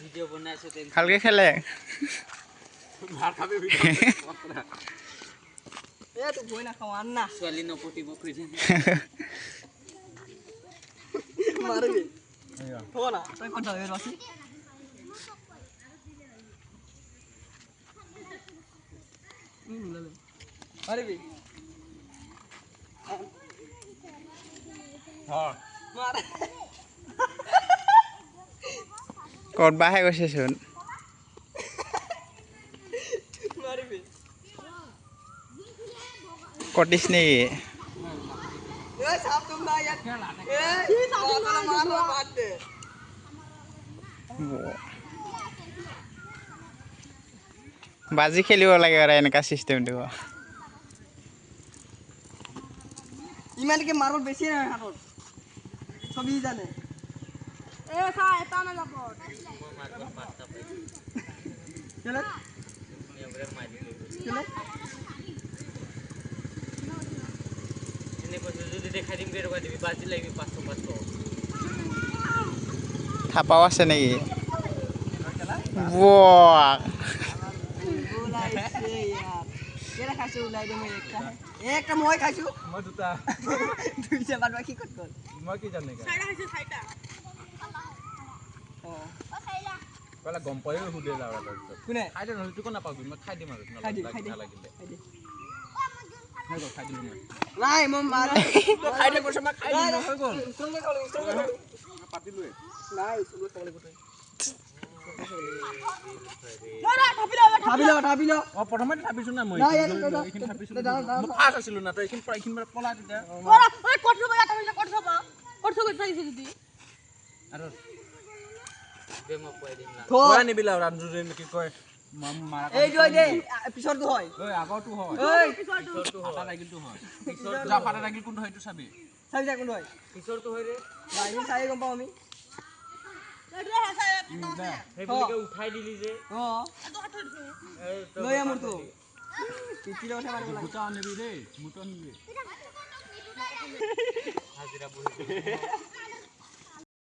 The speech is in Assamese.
ভিডিও বনাইছে তেন ভালকে খেলে মাৰ খাবি ভিডিও এ তো বই না খাও আন না ছোৱালী নপটিব খুঁজে মারবি তো না তুই কোন যাবে বাসি মারবি হ্যাঁ মার ক'ত বাহে গৈছে চোন মারবি কটিস নেকি এ সাপ তুম না यार এ সাপ মার দে বাজি খেলিব লাগে আৰু এনেকা চিষ্টেমটো ইমানকে মারব বেশি না হাতত সবই জানে এ খা এটা না যাব চলে চলে এনে কৈছে যদি দেখাই দিম কেনেকুৱা দিবি বাজি লাগবি 500 থাপাও আছে নেকি বাহ বুলাইছে यार কেরা খাইছো উলাই দে মই একটা মই খাইছো মই দুটা দুইটা বাদ কি কত কল মই কি জানে সাইডা খাইছো সাইডা ও খাইলা কলা গম পাই হুদে লাউৰা তাৰপিছত কোনে খাই দে নহলে তুকো নাপাবি মই খাই দিম আৰু খাই দি নালাগিলে হৈ গ'ল খাই দিলো মই নাই মই মাৰ তো খাই দে কৈছ মই খাই দিম হৈ গ'ল তুমি খালি তুমি পাতিলোৱে নাই তুমি খালি কত ভাবিলো অ প্ৰথমতে ভাবিছো না মই নাই এইখিনি ভাবিছো মই ফাৰ্ষ্ট আছিলো না তো এইখিনি পৰা এইখিনি পলা তেতিয়া আৰু বেমক কৈ দিম না কই নিবি লাউৰা কি কয় মাৰা এই জয় দে পিছৰটো হয় ঐ আগৰটো হয় এই পিছৰটো ফাটা হয় লাগিলটো হয় যা ফাটা লাগিল কোনটো হয়তো চাবি চাবি যা কোন হয় পিছৰটো হয় ৰে নাই আমি চাই গম পাও আমি সেইবিলাকে উঠাই দিলি যে অ এই তো লৈ আমৰ তো পিটিলে উঠে মাৰিব লাগে গোটা আনিবি দেই মুটন নিবি হাজিৰা বহি